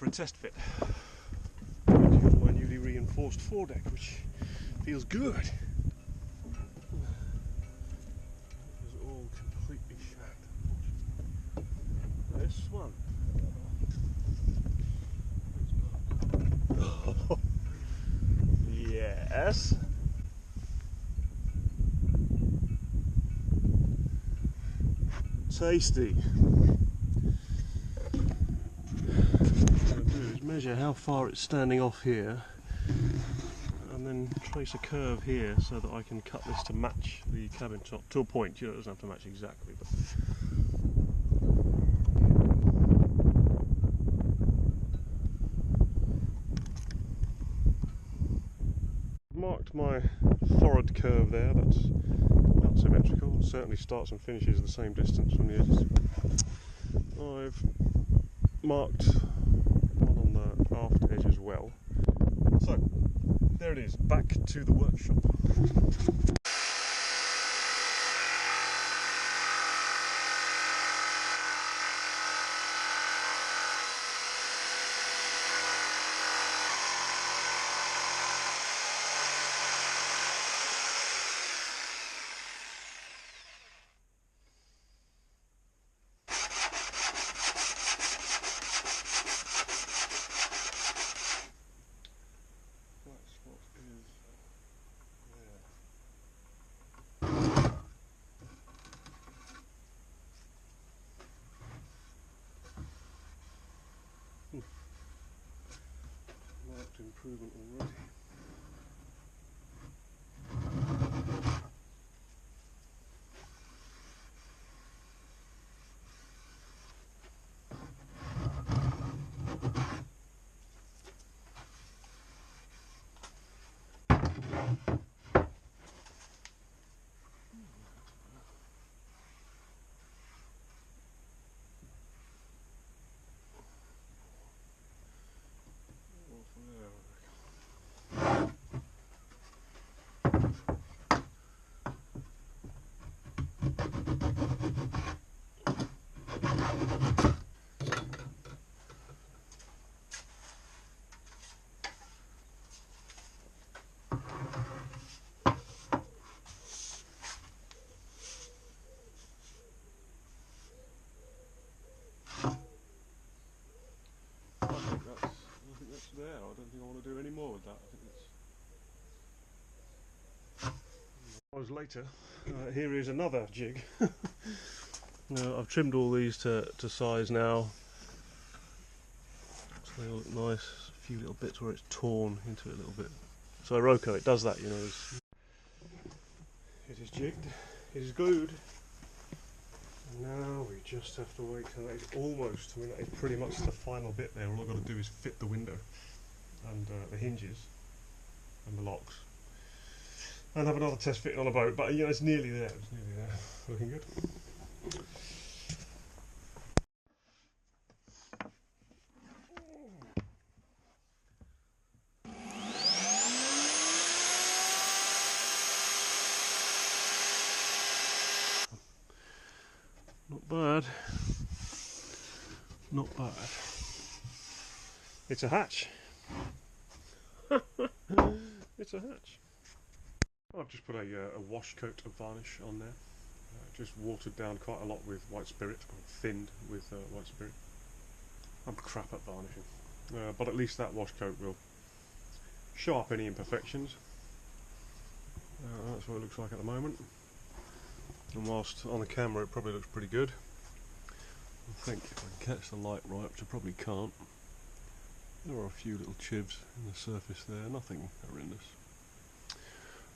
for a test fit. My newly reinforced foredeck, which feels good. It is all completely shagged. This one. Yes. Tasty. Measure how far it's standing off here and then trace a curve here so that I can cut this to match the cabin top to a point. You know, it doesn't have to match exactly, but marked my forward curve there. That's not symmetrical. It certainly starts and finishes the same distance from the edges. I've marked one on the aft edge as well. So there it is, back to the workshop. Marked improvement already. I think that's there. I don't think I want to do any more with that. I think that's... Hours later, here is another jig. I've trimmed all these to size now, so they all look nice. A few little bits where it's torn into it a little bit. So Iroko, it does that, you know. It is jigged, it is glued. Now we just have to wait till that is almost, I mean that is pretty much the final bit there. All I've got to do is fit the window and the hinges and the locks and have another test fitting on a boat, but you know, it's nearly there, looking good. Not bad. Not bad. It's a hatch. It's a hatch. I've just put a wash coat of varnish on there. Just watered down quite a lot with white spirit, or thinned with white spirit. I'm crap at varnishing. But at least that wash coat will show up any imperfections. That's what it looks like at the moment. And whilst on the camera it probably looks pretty good. I think if I can catch the light right, which I probably can't, there are a few little chibs in the surface there, nothing horrendous.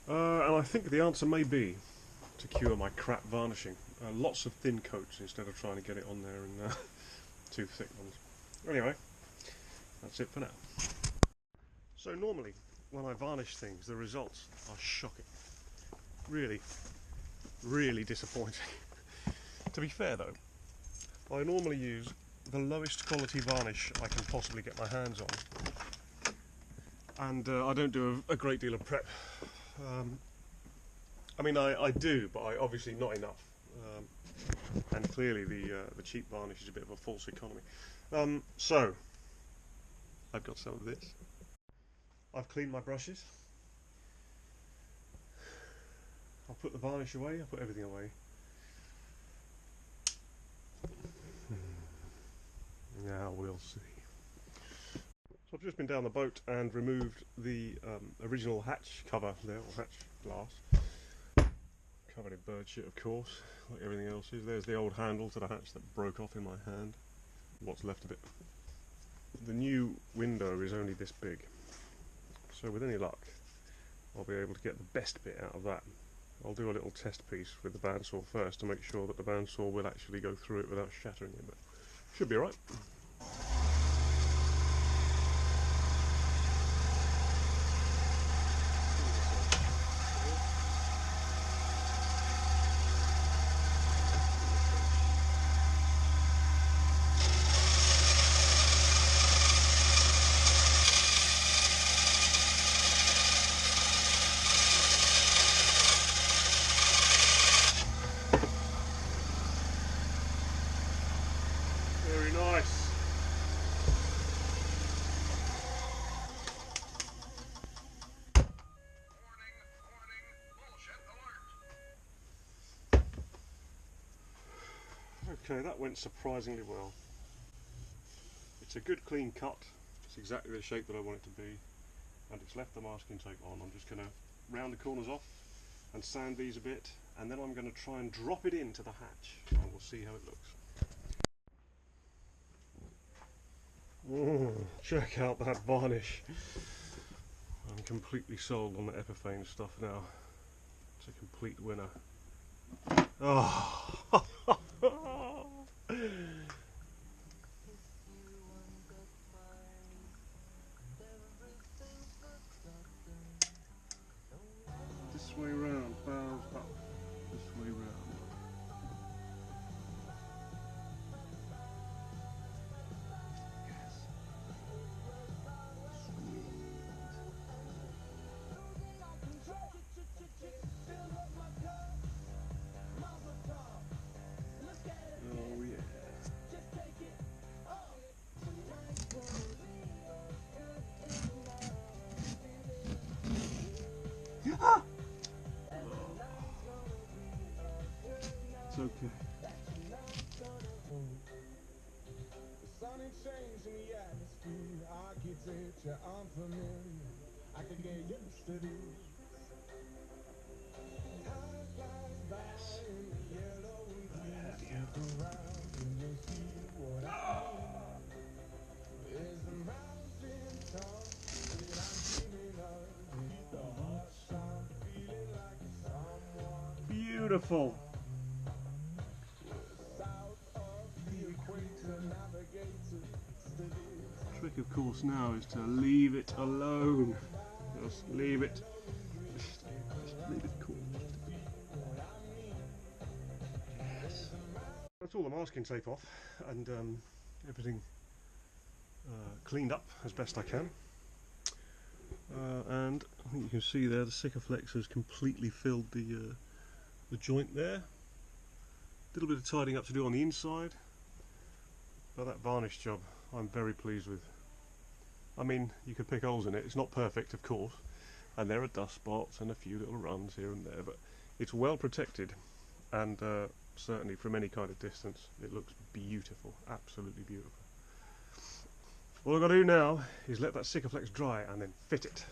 And I think the answer may be to cure my crap varnishing. Lots of thin coats instead of trying to get it on there in too thick ones. Anyway, that's it for now. So normally when I varnish things, the results are shocking. Really, really disappointing. To be fair though, I normally use the lowest quality varnish I can possibly get my hands on, and I don't do a great deal of prep. I mean I do, but I obviously not enough, and clearly the cheap varnish is a bit of a false economy. So I've got some of this. I've cleaned my brushes. I'll put the varnish away, I'll put everything away. Now we'll see. So I've just been down the boat and removed the original hatch cover there, or hatch glass. Covered in bird shit, of course, like everything else is. There's the old handle to the hatch that broke off in my hand. What's left of it. The new window is only this big, so with any luck I'll be able to get the best bit out of that. I'll do a little test piece with the bandsaw first to make sure that the bandsaw will actually go through it without shattering it, but should be alright. Very nice. Okay, that went surprisingly well. It's a good clean cut. It's exactly the shape that I want it to be, and it's left the masking tape on. I'm just going to round the corners off and sand these a bit, and then I'm going to try and drop it into the hatch and we'll see how it looks. Check out that varnish. I'm completely sold on the Epiphane stuff now. It's a complete winner. Oh. This way round, bows up. This way round. Oh yeah. It's okay. The sun ain't changing the atmosphere, architecture unfamiliar. I could get used to this. Time flies by in the yellow and green. Look around and you'll see what I mean. There's a mountain top that I'm dreaming of. Beneath the hot sun, feeling like someone. Beautiful. Trick, of course, now is to leave it alone. Just leave it. Just leave it cool. Yes. That's all the masking tape off, and everything cleaned up as best I can. And I think you can see there the Sikaflex has completely filled the joint there. A little bit of tidying up to do on the inside, but that varnish job I'm very pleased with. I mean, you could pick holes in it. It's not perfect, of course, and there are dust spots and a few little runs here and there, but it's well protected, and certainly from any kind of distance it looks beautiful, absolutely beautiful. All I've got to do now is let that Sikaflex dry and then fit it.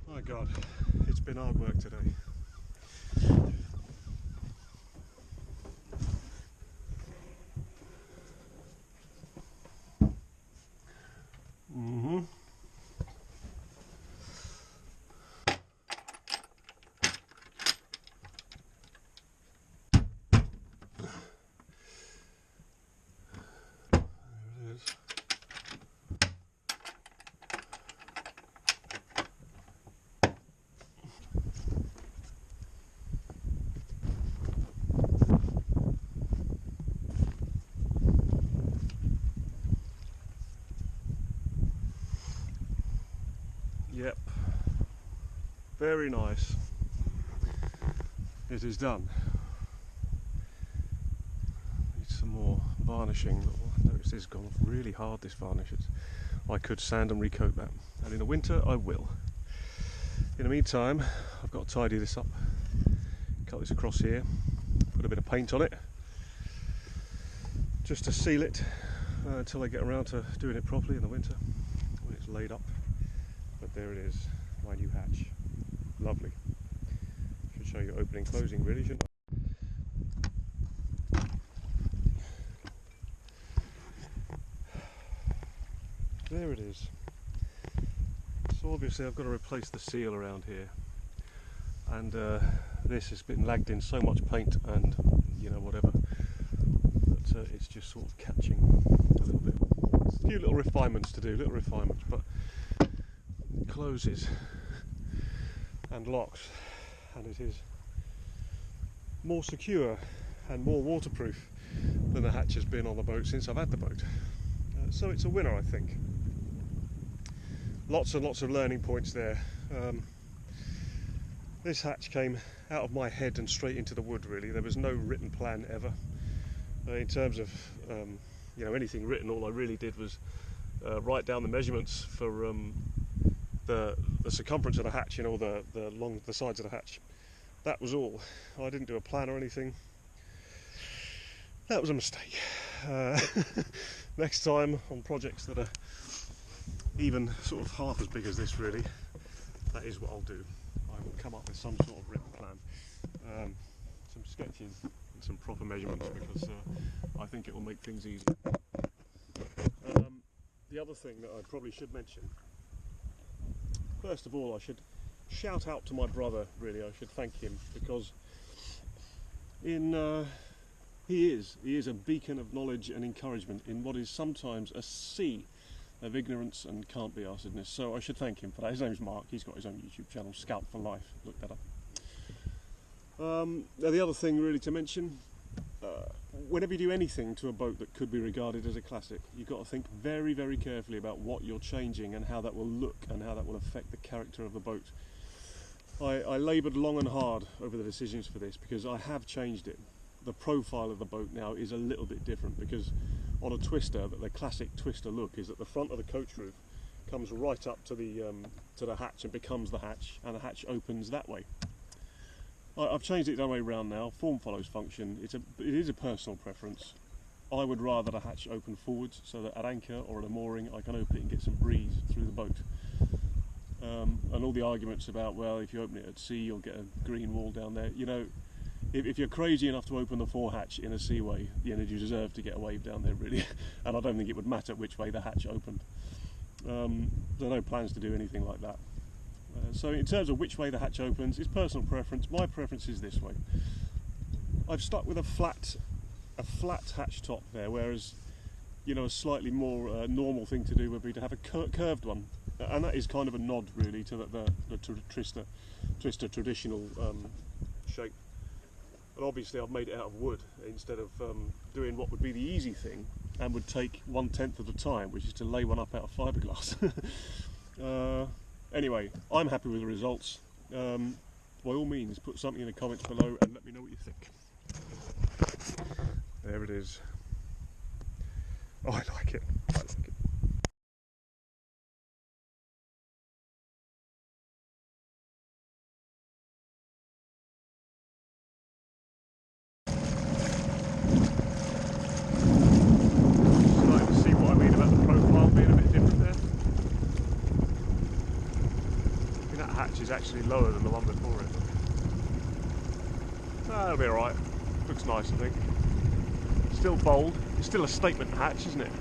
My God, it's been hard work today. There it is. Yep, very nice. It is done. Need some more varnishing. Notice it's gone really hard, this varnish. I could sand and recoat that, and in the winter I will. In the meantime, I've got to tidy this up, cut this across here, put a bit of paint on it, just to seal it until I get around to doing it properly in the winter when it's laid up. But there it is, my new hatch. Lovely. Should show you opening and closing really, shouldn't I? There it is. So obviously I've got to replace the seal around here, and this has been lagged in so much paint and you know whatever that it's just sort of catching a little bit. There's a few little refinements to do, but it closes and locks, and it is more secure and more waterproof than the hatch has been on the boat since I've had the boat. So it's a winner, I think. Lots and lots of learning points there. This hatch came out of my head and straight into the wood really. There was no written plan ever. In terms of you know, anything written, all I really did was write down the measurements for the circumference of the hatch, you know, the sides of the hatch. That was all. I didn't do a plan or anything. That was a mistake. Next time on projects that are even sort of half as big as this really, that is what I'll do. I will come up with some sort of written plan, some sketches and some proper measurements, because I think it will make things easier. The other thing that I probably should mention, first of all I should shout out to my brother really. I should thank him, because he is a beacon of knowledge and encouragement in what is sometimes a sea of ignorance and can't be arsedness. So I should thank him for that. His name's Mark. He's got his own YouTube channel, Scout for Life. Look that up. The other thing really to mention, whenever you do anything to a boat that could be regarded as a classic, you've got to think very, very carefully about what you're changing and how that will look and how that will affect the character of the boat. I laboured long and hard over the decisions for this, because I have changed it. The profile of the boat now is a little bit different, because on a twister, the classic twister look is that the front of the coach roof comes right up to the hatch and becomes the hatch, and the hatch opens that way. I've changed it the other way around now. Form follows function. It is a personal preference. I would rather the hatch open forwards, so that at anchor or at a mooring I can open it and get some breeze through the boat. And all the arguments about, well, if you open it at sea you'll get a green wall down there, you know, if you're crazy enough to open the forehatch in a seaway, then you deserve to get a wave down there really. And I don't think it would matter which way the hatch opened. There are no plans to do anything like that. So in terms of which way the hatch opens, it's personal preference. My preference is this way. I've stuck with a flat hatch top there, whereas, you know, a slightly more normal thing to do would be to have a curved one, and that is kind of a nod really to the twister traditional shape. But obviously I've made it out of wood instead of doing what would be the easy thing and would take 1/10 of the time, which is to lay one up out of fiberglass. Anyway, I'm happy with the results. By all means, put something in the comments below and let me know what you think. There it is. Oh, I like it. I like it. Starting to see what I mean about the profile being a bit different there. I think that hatch is actually lower than the one before it. That'll be alright. Looks nice, I think. Still bold. It's still a statement hatch, isn't it?